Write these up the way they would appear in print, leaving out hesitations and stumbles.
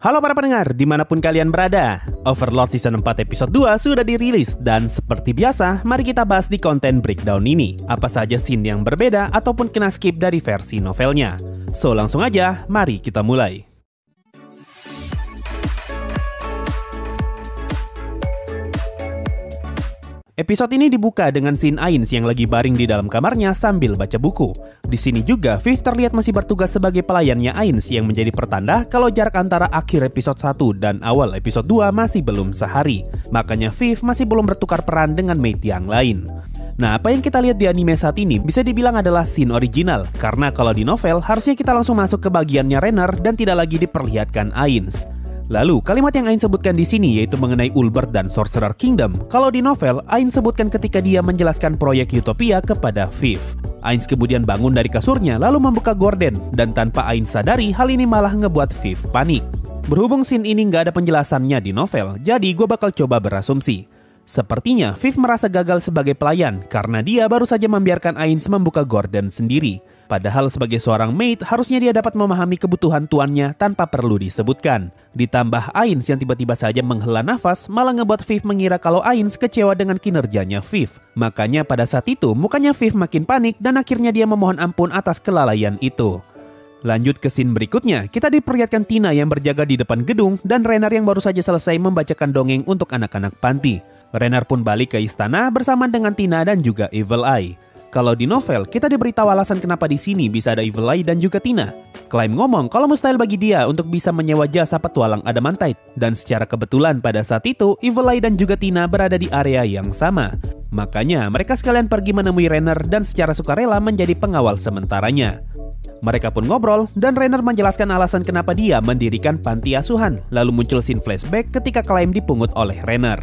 Halo para pendengar, dimanapun kalian berada. Overlord Season 4 Episode 2 sudah dirilis. Dan seperti biasa, mari kita bahas di konten breakdown ini apa saja scene yang berbeda ataupun kena skip dari versi novelnya. So langsung aja, mari kita mulai. Episode ini dibuka dengan scene Ainz yang lagi baring di dalam kamarnya sambil baca buku. Di sini juga Viv terlihat masih bertugas sebagai pelayannya Ainz yang menjadi pertanda kalau jarak antara akhir episode 1 dan awal episode 2 masih belum sehari. Makanya Viv masih belum bertukar peran dengan mate yang lain. Nah, apa yang kita lihat di anime saat ini bisa dibilang adalah scene original, karena kalau di novel harusnya kita langsung masuk ke bagiannya Renner dan tidak lagi diperlihatkan Ainz. Lalu, kalimat yang Ainz sebutkan di sini yaitu mengenai Ulbert dan Sorcerer Kingdom. Kalau di novel, Ainz sebutkan ketika dia menjelaskan proyek Utopia kepada Viv. Ainz kemudian bangun dari kasurnya lalu membuka gorden, dan tanpa Ainz sadari, hal ini malah ngebuat Viv panik. Berhubung scene ini nggak ada penjelasannya di novel, jadi gue bakal coba berasumsi. Sepertinya Viv merasa gagal sebagai pelayan karena dia baru saja membiarkan Ainz membuka gorden sendiri. Padahal sebagai seorang maid, harusnya dia dapat memahami kebutuhan tuannya tanpa perlu disebutkan. Ditambah Ainz yang tiba-tiba saja menghela nafas malah ngebuat Viv mengira kalau Ainz kecewa dengan kinerjanya Viv. Makanya pada saat itu mukanya Viv makin panik dan akhirnya dia memohon ampun atas kelalaian itu. Lanjut ke scene berikutnya, kita diperlihatkan Tina yang berjaga di depan gedung dan Renner yang baru saja selesai membacakan dongeng untuk anak-anak panti. Renner pun balik ke istana bersama dengan Tina dan juga Evil Eye. Kalau di novel, kita diberitahu alasan kenapa di sini bisa ada Evil Eye dan juga Tina. Claim ngomong kalau mustahil bagi dia untuk bisa menyewa jasa petualang Adamantite. Dan secara kebetulan pada saat itu, Evil Eye dan juga Tina berada di area yang sama. Makanya mereka sekalian pergi menemui Renner dan secara sukarela menjadi pengawal sementaranya. Mereka pun ngobrol dan Renner menjelaskan alasan kenapa dia mendirikan panti asuhan. Lalu muncul scene flashback ketika Claim dipungut oleh Renner.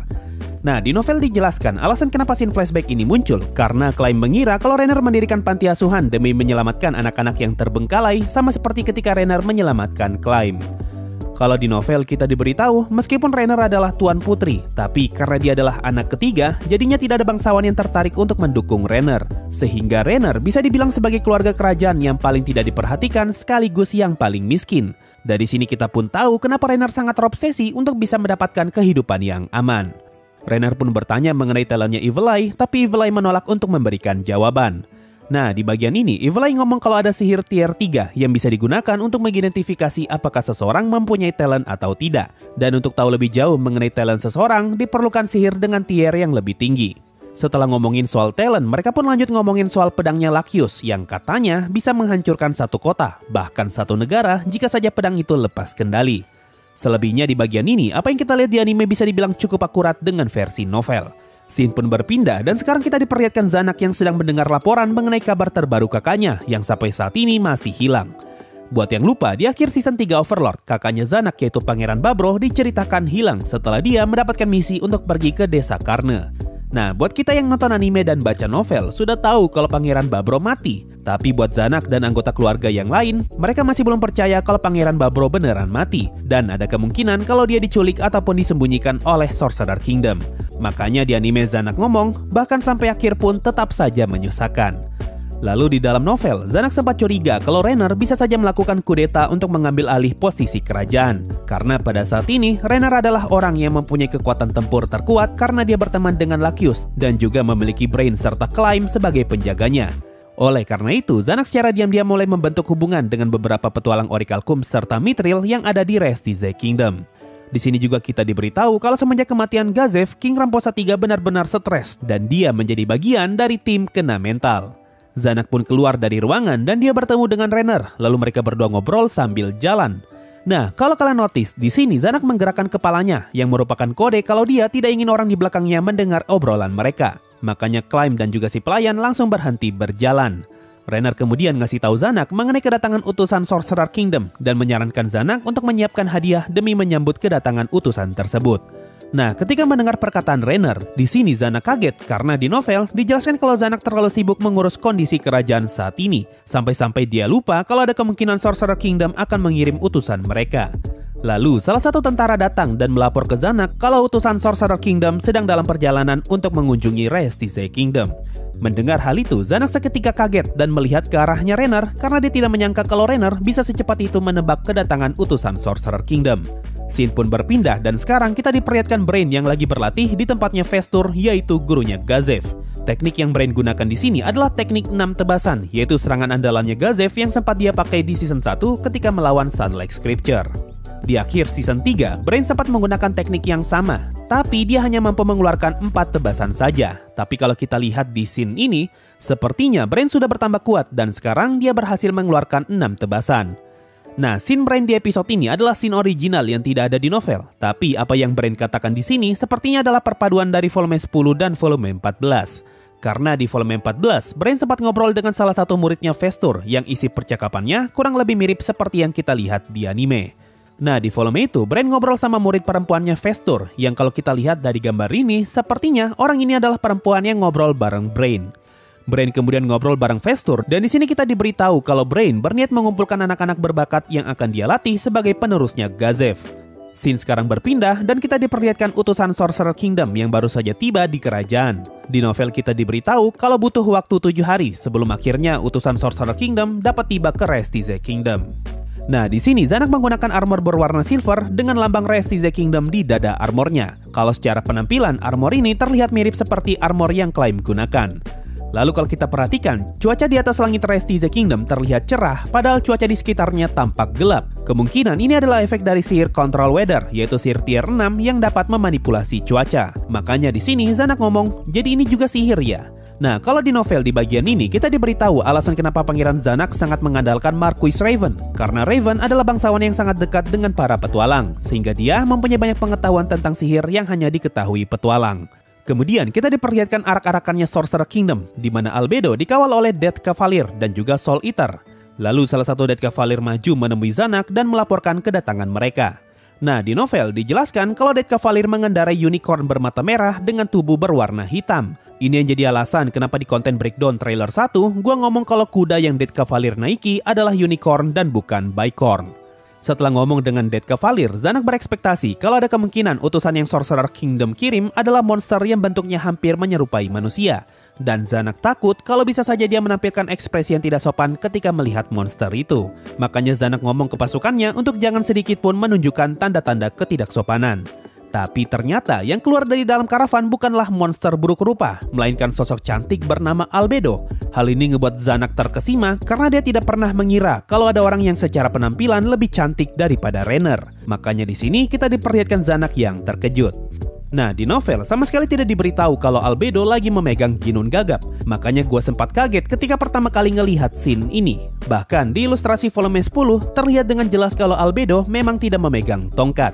Nah, di novel dijelaskan alasan kenapa scene flashback ini muncul karena Claim mengira kalau Renner mendirikan panti asuhan demi menyelamatkan anak-anak yang terbengkalai sama seperti ketika Renner menyelamatkan Claim. Kalau di novel kita diberitahu meskipun Renner adalah tuan putri, tapi karena dia adalah anak ketiga, jadinya tidak ada bangsawan yang tertarik untuk mendukung Renner. Sehingga Renner bisa dibilang sebagai keluarga kerajaan yang paling tidak diperhatikan sekaligus yang paling miskin. Dari sini kita pun tahu kenapa Renner sangat terobsesi untuk bisa mendapatkan kehidupan yang aman. Renner pun bertanya mengenai talentnya Evil Eye, tapi Evil Eye menolak untuk memberikan jawaban. Nah, di bagian ini, Evil Eye ngomong kalau ada sihir tier 3 yang bisa digunakan untuk mengidentifikasi apakah seseorang mempunyai talent atau tidak. Dan untuk tahu lebih jauh mengenai talent seseorang, diperlukan sihir dengan tier yang lebih tinggi. Setelah ngomongin soal talent, mereka pun lanjut ngomongin soal pedangnya Lacus yang katanya bisa menghancurkan satu kota, bahkan satu negara jika saja pedang itu lepas kendali. Selebihnya di bagian ini, apa yang kita lihat di anime bisa dibilang cukup akurat dengan versi novel. Scene pun berpindah dan sekarang kita diperlihatkan Zanak yang sedang mendengar laporan mengenai kabar terbaru kakaknya yang sampai saat ini masih hilang. Buat yang lupa, di akhir season 3 Overlord, kakaknya Zanak yaitu Pangeran Babro diceritakan hilang setelah dia mendapatkan misi untuk pergi ke desa Karne. Nah, buat kita yang nonton anime dan baca novel, sudah tahu kalau Pangeran Babro mati. Tapi buat Zanak dan anggota keluarga yang lain, mereka masih belum percaya kalau Pangeran Babro beneran mati. Dan ada kemungkinan kalau dia diculik ataupun disembunyikan oleh Sorcerer Kingdom. Makanya di anime Zanak ngomong, bahkan sampai akhir pun tetap saja menyusahkan. Lalu di dalam novel, Zanak sempat curiga kalau Renner bisa saja melakukan kudeta untuk mengambil alih posisi kerajaan. Karena pada saat ini, Renner adalah orang yang mempunyai kekuatan tempur terkuat karena dia berteman dengan Lacus dan juga memiliki Brain serta Claim sebagai penjaganya. Oleh karena itu, Zanak secara diam-diam mulai membentuk hubungan dengan beberapa petualang Orichalcum serta Mithril yang ada di Restize Kingdom. Di sini juga kita diberitahu kalau semenjak kematian Gazev, King Ramposa III benar-benar stres dan dia menjadi bagian dari tim kena mental. Zanak pun keluar dari ruangan dan dia bertemu dengan Renner, lalu mereka berdua ngobrol sambil jalan. Nah, kalau kalian notice, di sini Zanak menggerakkan kepalanya yang merupakan kode kalau dia tidak ingin orang di belakangnya mendengar obrolan mereka. Makanya Claim dan juga si pelayan langsung berhenti berjalan. Renner kemudian ngasih tahu Zanak mengenai kedatangan utusan Sorcerer Kingdom dan menyarankan Zanak untuk menyiapkan hadiah demi menyambut kedatangan utusan tersebut. Nah, ketika mendengar perkataan Renner, di sini Zanak kaget karena di novel dijelaskan kalau Zanak terlalu sibuk mengurus kondisi kerajaan saat ini, sampai-sampai dia lupa kalau ada kemungkinan Sorcerer Kingdom akan mengirim utusan mereka. Lalu, salah satu tentara datang dan melapor ke Zanak kalau utusan Sorcerer Kingdom sedang dalam perjalanan untuk mengunjungi Restize Kingdom. Mendengar hal itu, Zanak seketika kaget dan melihat ke arahnya Renner karena dia tidak menyangka kalau Renner bisa secepat itu menebak kedatangan utusan Sorcerer Kingdom. Scene pun berpindah dan sekarang kita diperlihatkan Brain yang lagi berlatih di tempatnya Vestur, yaitu gurunya Gazev. Teknik yang Brain gunakan di sini adalah teknik 6 tebasan, yaitu serangan andalannya Gazev yang sempat dia pakai di season 1 ketika melawan Sunlight Scripture. Di akhir season 3, Brain sempat menggunakan teknik yang sama, tapi dia hanya mampu mengeluarkan 4 tebasan saja. Tapi kalau kita lihat di scene ini, sepertinya Brain sudah bertambah kuat dan sekarang dia berhasil mengeluarkan 6 tebasan. Nah, scene Brain di episode ini adalah scene original yang tidak ada di novel. Tapi apa yang Brain katakan di sini sepertinya adalah perpaduan dari volume 10 dan volume 14. Karena di volume 14, Brain sempat ngobrol dengan salah satu muridnya Vestur yang isi percakapannya kurang lebih mirip seperti yang kita lihat di anime. Nah, di volume itu, Brain ngobrol sama murid perempuannya Vestur yang kalau kita lihat dari gambar ini, sepertinya orang ini adalah perempuan yang ngobrol bareng Brain. Brain kemudian ngobrol bareng Vestur dan di sini kita diberitahu kalau Brain berniat mengumpulkan anak-anak berbakat yang akan dia latih sebagai penerusnya Gazev. Scene sekarang berpindah dan kita diperlihatkan utusan Sorcerer Kingdom yang baru saja tiba di kerajaan. Di novel kita diberitahu kalau butuh waktu 7 hari sebelum akhirnya utusan Sorcerer Kingdom dapat tiba ke Restize Kingdom. Nah, di sini Zanak menggunakan armor berwarna silver dengan lambang Restize Kingdom di dada armornya. Kalau secara penampilan, armor ini terlihat mirip seperti armor yang Climb gunakan. Lalu kalau kita perhatikan, cuaca di atas langit Restize Kingdom terlihat cerah, padahal cuaca di sekitarnya tampak gelap. Kemungkinan ini adalah efek dari sihir Control Weather, yaitu sihir tier 6 yang dapat memanipulasi cuaca. Makanya di sini Zanak ngomong, jadi ini juga sihir ya? Nah, kalau di novel di bagian ini, kita diberitahu alasan kenapa Pangeran Zanak sangat mengandalkan Marquis Raven. Karena Raven adalah bangsawan yang sangat dekat dengan para petualang, sehingga dia mempunyai banyak pengetahuan tentang sihir yang hanya diketahui petualang. Kemudian kita diperlihatkan arak-arakannya Sorcerer Kingdom, di mana Albedo dikawal oleh Death Cavalier dan juga Soul Eater. Lalu salah satu Death Cavalier maju menemui Zanak dan melaporkan kedatangan mereka. Nah, di novel dijelaskan kalau Death Cavalier mengendarai unicorn bermata merah dengan tubuh berwarna hitam. Ini yang jadi alasan kenapa di konten breakdown trailer 1, gua ngomong kalau kuda yang Death Cavalier naiki adalah unicorn dan bukan bicorn. Setelah ngomong dengan Death Cavalier, Zanak berekspektasi kalau ada kemungkinan utusan yang Sorcerer Kingdom kirim adalah monster yang bentuknya hampir menyerupai manusia. Dan Zanak takut kalau bisa saja dia menampilkan ekspresi yang tidak sopan ketika melihat monster itu. Makanya Zanak ngomong ke pasukannya untuk jangan sedikit pun menunjukkan tanda-tanda ketidaksopanan. Tapi ternyata yang keluar dari dalam karavan bukanlah monster buruk rupa, melainkan sosok cantik bernama Albedo. Hal ini ngebuat Zanak terkesima karena dia tidak pernah mengira kalau ada orang yang secara penampilan lebih cantik daripada Rainer. Makanya di sini kita diperlihatkan Zanak yang terkejut. Nah, di novel sama sekali tidak diberitahu kalau Albedo lagi memegang Ginun Gagap. Makanya gue sempat kaget ketika pertama kali ngelihat scene ini. Bahkan di ilustrasi volume 10 terlihat dengan jelas kalau Albedo memang tidak memegang tongkat.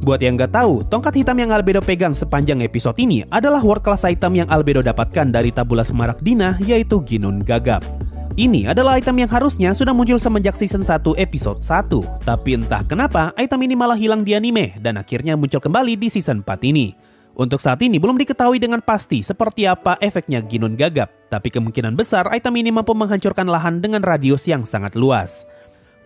Buat yang gak tahu, tongkat hitam yang Albedo pegang sepanjang episode ini adalah world class item yang Albedo dapatkan dari tabula Smaragdina, yaitu Ginun Gagap. Ini adalah item yang harusnya sudah muncul semenjak season 1 episode 1. Tapi entah kenapa item ini malah hilang di anime dan akhirnya muncul kembali di season 4 ini. Untuk saat ini belum diketahui dengan pasti seperti apa efeknya Ginun Gagap. Tapi kemungkinan besar item ini mampu menghancurkan lahan dengan radius yang sangat luas.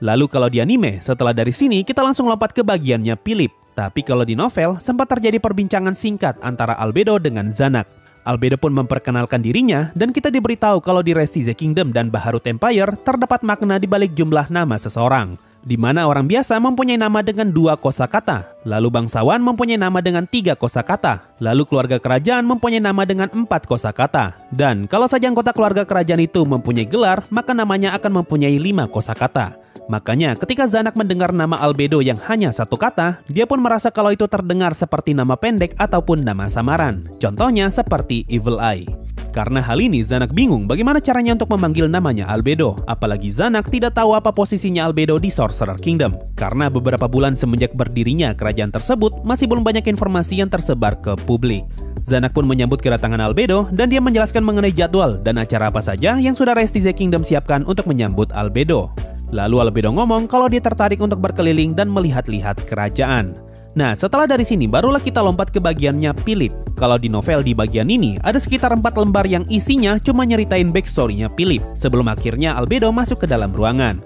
Lalu kalau di anime, setelah dari sini kita langsung lompat ke bagiannya Philip. Tapi kalau di novel, sempat terjadi perbincangan singkat antara Albedo dengan Zanak. Albedo pun memperkenalkan dirinya dan kita diberitahu kalau di Restize Kingdom dan Baharut Empire terdapat makna di balik jumlah nama seseorang. Di mana orang biasa mempunyai nama dengan 2 kosakata, lalu bangsawan mempunyai nama dengan 3 kosakata, lalu keluarga kerajaan mempunyai nama dengan 4 kosakata. Dan kalau saja anggota keluarga kerajaan itu mempunyai gelar, maka namanya akan mempunyai 5 kosakata. Makanya ketika Zanak mendengar nama Albedo yang hanya 1 kata, dia pun merasa kalau itu terdengar seperti nama pendek ataupun nama samaran. Contohnya seperti Evil Eye. Karena hal ini Zanak bingung bagaimana caranya untuk memanggil namanya Albedo. Apalagi Zanak tidak tahu apa posisinya Albedo di Sorcerer Kingdom. Karena beberapa bulan semenjak berdirinya kerajaan tersebut masih belum banyak informasi yang tersebar ke publik. Zanak pun menyambut kedatangan Albedo dan dia menjelaskan mengenai jadwal dan acara apa saja yang sudah Restize Kingdom siapkan untuk menyambut Albedo. Lalu Albedo ngomong kalau dia tertarik untuk berkeliling dan melihat-lihat kerajaan. Nah, setelah dari sini barulah kita lompat ke bagiannya Philip. Kalau di novel di bagian ini ada sekitar 4 lembar yang isinya cuma nyeritain backstory-nya Philip sebelum akhirnya Albedo masuk ke dalam ruangan.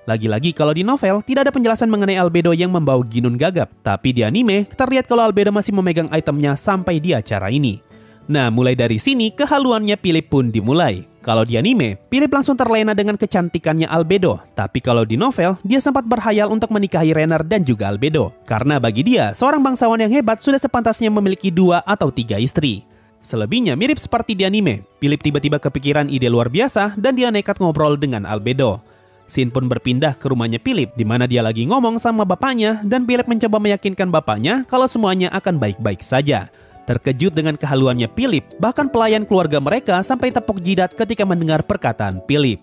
Lagi-lagi kalau di novel tidak ada penjelasan mengenai Albedo yang membawa Ginun Gagap, tapi di anime terlihat kalau Albedo masih memegang itemnya sampai di acara ini. Nah, mulai dari sini kehaluannya Philip pun dimulai. Kalau di anime, Philip langsung terlena dengan kecantikannya Albedo. Tapi kalau di novel, dia sempat berhayal untuk menikahi Rainer dan juga Albedo. Karena bagi dia, seorang bangsawan yang hebat sudah sepantasnya memiliki 2 atau 3 istri. Selebihnya mirip seperti di anime, Philip tiba-tiba kepikiran ide luar biasa dan dia nekat ngobrol dengan Albedo. Scene pun berpindah ke rumahnya Philip, di mana dia lagi ngomong sama bapaknya dan Philip mencoba meyakinkan bapaknya kalau semuanya akan baik-baik saja. Terkejut dengan kehaluannya Philip, bahkan pelayan keluarga mereka sampai tepuk jidat ketika mendengar perkataan Philip.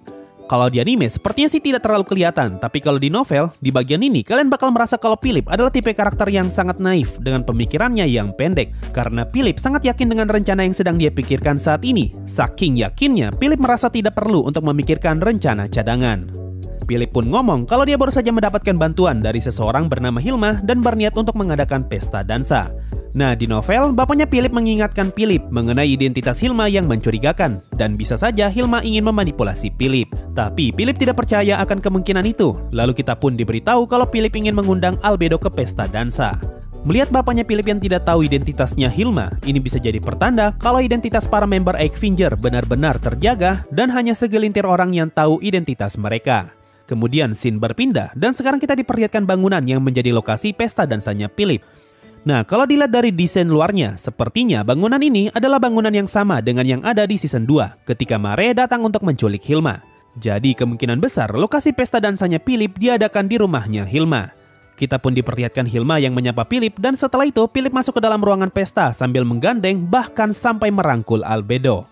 Kalau di anime sepertinya sih tidak terlalu kelihatan, tapi kalau di novel, di bagian ini kalian bakal merasa kalau Philip adalah tipe karakter yang sangat naif dengan pemikirannya yang pendek. Karena Philip sangat yakin dengan rencana yang sedang dia pikirkan saat ini. Saking yakinnya, Philip merasa tidak perlu untuk memikirkan rencana cadangan. Philip pun ngomong kalau dia baru saja mendapatkan bantuan dari seseorang bernama Hilma dan berniat untuk mengadakan pesta dansa. Nah, di novel, bapaknya Philip mengingatkan Philip mengenai identitas Hilma yang mencurigakan, dan bisa saja Hilma ingin memanipulasi Philip. Tapi Philip tidak percaya akan kemungkinan itu. Lalu kita pun diberitahu kalau Philip ingin mengundang Albedo ke pesta dansa. Melihat bapaknya Philip yang tidak tahu identitasnya Hilma, ini bisa jadi pertanda kalau identitas para member Eiksvinger benar-benar terjaga dan hanya segelintir orang yang tahu identitas mereka. Kemudian scene berpindah dan sekarang kita diperlihatkan bangunan yang menjadi lokasi pesta dansanya Philip. Nah, kalau dilihat dari desain luarnya, sepertinya bangunan ini adalah bangunan yang sama dengan yang ada di season 2 ketika Mare datang untuk menculik Hilma. Jadi kemungkinan besar lokasi pesta dansanya Philip diadakan di rumahnya Hilma. Kita pun diperlihatkan Hilma yang menyapa Philip dan setelah itu Philip masuk ke dalam ruangan pesta sambil menggandeng bahkan sampai merangkul Albedo.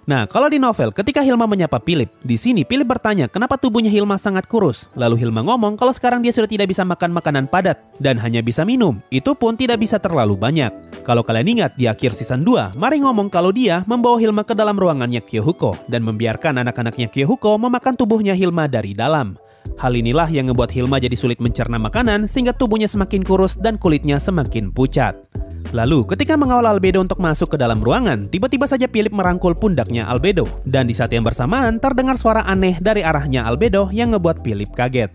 Nah, kalau di novel, ketika Hilma menyapa Philip, di sini Philip bertanya kenapa tubuhnya Hilma sangat kurus. Lalu Hilma ngomong kalau sekarang dia sudah tidak bisa makan makanan padat dan hanya bisa minum. Itu pun tidak bisa terlalu banyak. Kalau kalian ingat di akhir season 2, Mari ngomong kalau dia membawa Hilma ke dalam ruangannya Kyohuko dan membiarkan anak-anaknya Kyohuko memakan tubuhnya Hilma dari dalam. Hal inilah yang membuat Hilma jadi sulit mencerna makanan sehingga tubuhnya semakin kurus dan kulitnya semakin pucat. Lalu, ketika mengawal Albedo untuk masuk ke dalam ruangan, tiba-tiba saja Philip merangkul pundaknya Albedo. Dan di saat yang bersamaan, terdengar suara aneh dari arahnya Albedo yang ngebuat Philip kaget.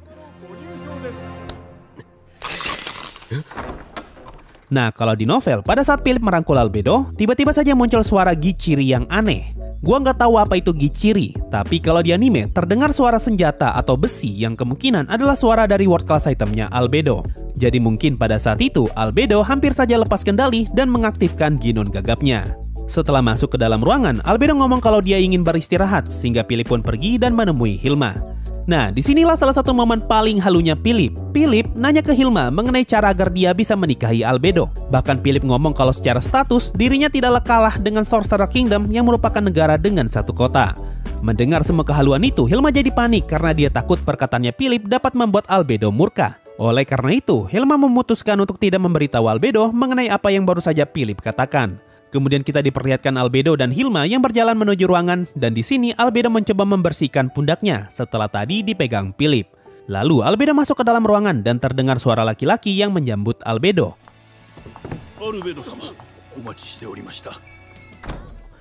Nah, kalau di novel, pada saat Philip merangkul Albedo, tiba-tiba saja muncul suara Gichiri yang aneh. Gua nggak tahu apa itu Gichiri, tapi kalau di anime, terdengar suara senjata atau besi yang kemungkinan adalah suara dari world class itemnya Albedo. Jadi mungkin pada saat itu, Albedo hampir saja lepas kendali dan mengaktifkan Ginon gagapnya. Setelah masuk ke dalam ruangan, Albedo ngomong kalau dia ingin beristirahat, sehingga Philip pun pergi dan menemui Hilma. Nah, disinilah salah satu momen paling halunya Philip. Philip nanya ke Hilma mengenai cara agar dia bisa menikahi Albedo. Bahkan Philip ngomong kalau secara status, dirinya tidaklah kalah dengan Sorcerer Kingdom yang merupakan negara dengan satu kota. Mendengar semua kehaluan itu, Hilma jadi panik karena dia takut perkataannya Philip dapat membuat Albedo murka. Oleh karena itu, Hilma memutuskan untuk tidak memberitahu Albedo mengenai apa yang baru saja Philip katakan. Kemudian kita diperlihatkan Albedo dan Hilma yang berjalan menuju ruangan dan di sini Albedo mencoba membersihkan pundaknya setelah tadi dipegang Philip. Lalu Albedo masuk ke dalam ruangan dan terdengar suara laki-laki yang menyambut Albedo.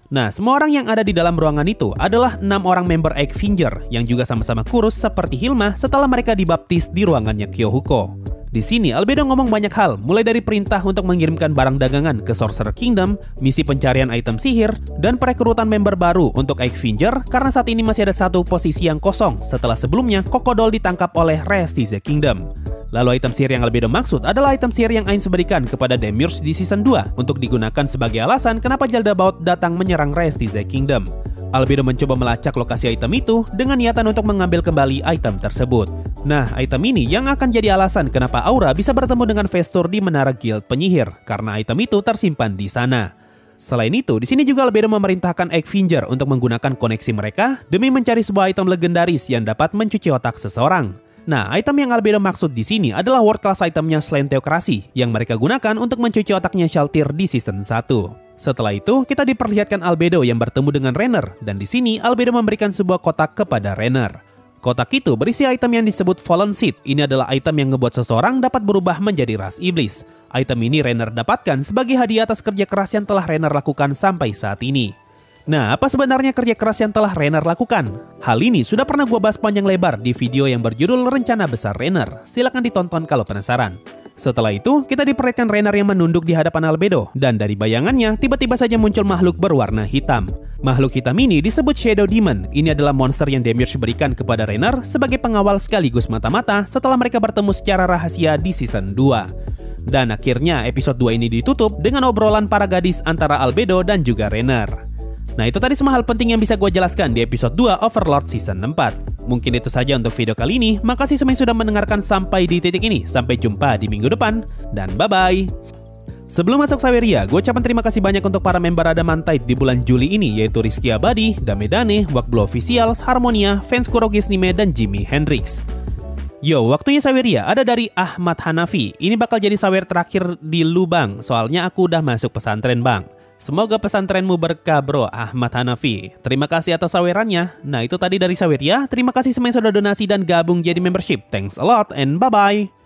Nah, semua orang yang ada di dalam ruangan itu adalah 6 orang member Eiksvinger yang juga sama-sama kurus seperti Hilma setelah mereka dibaptis di ruangannya Kyohuko. Di sini Albedo ngomong banyak hal, mulai dari perintah untuk mengirimkan barang dagangan ke Sorcerer Kingdom, misi pencarian item sihir, dan perekrutan member baru untuk Eiksvinger karena saat ini masih ada satu posisi yang kosong setelah sebelumnya Kokodol ditangkap oleh Rest the Kingdom. Lalu item sihir yang Albedo maksud adalah item sihir yang Ainz berikan kepada Demiurge di season 2 untuk digunakan sebagai alasan kenapa Jaldabaoth datang menyerang Rest the Kingdom. Albedo mencoba melacak lokasi item itu dengan niatan untuk mengambil kembali item tersebut. Nah, item ini yang akan jadi alasan kenapa Aura bisa bertemu dengan Vestur di Menara Guild Penyihir, karena item itu tersimpan di sana. Selain itu, di sini juga Albedo memerintahkan Eiksvinger untuk menggunakan koneksi mereka demi mencari sebuah item legendaris yang dapat mencuci otak seseorang. Nah, item yang Albedo maksud di sini adalah world class itemnya Slain Theocracy yang mereka gunakan untuk mencuci otaknya Shaltir di season 1. Setelah itu, kita diperlihatkan Albedo yang bertemu dengan Rainer dan di sini Albedo memberikan sebuah kotak kepada Rainer. Kotak itu berisi item yang disebut Fallen Seed. Ini adalah item yang ngebuat seseorang dapat berubah menjadi ras iblis. Item ini Rainer dapatkan sebagai hadiah atas kerja keras yang telah Rainer lakukan sampai saat ini. Nah, apa sebenarnya kerja keras yang telah Rainer lakukan? Hal ini sudah pernah gue bahas panjang lebar di video yang berjudul Rencana Besar Rainer. Silahkan ditonton kalau penasaran. Setelah itu, kita diperlihatkan Rainer yang menunduk di hadapan Albedo, dan dari bayangannya, tiba-tiba saja muncul makhluk berwarna hitam. Makhluk hitam ini disebut Shadow Demon. Ini adalah monster yang Demiurge berikan kepada Rainer sebagai pengawal sekaligus mata-mata setelah mereka bertemu secara rahasia di season 2. Dan akhirnya episode 2 ini ditutup dengan obrolan para gadis antara Albedo dan juga Rainer. Nah, itu tadi semua hal penting yang bisa gue jelaskan di episode 2 Overlord season 4. Mungkin itu saja untuk video kali ini. Makasih semua yang sudah mendengarkan sampai di titik ini. Sampai jumpa di minggu depan dan bye-bye. Sebelum masuk Saweria, gue ucapkan terima kasih banyak untuk para member Adamantite di bulan Juli ini, yaitu Rizky Abadi, Damedane, Wakblo Officials, Harmonia, Fans Kurogis Nime, dan Jimi Hendrix. Yo, waktunya Saweria ada dari Ahmad Hanafi. Ini bakal jadi sawer terakhir di lu bang, soalnya aku udah masuk pesantren bang. Semoga pesantrenmu berkah bro, Ahmad Hanafi. Terima kasih atas sawerannya. Nah, itu tadi dari Saweria. Terima kasih semua yang sudah donasi dan gabung jadi membership. Thanks a lot and bye-bye.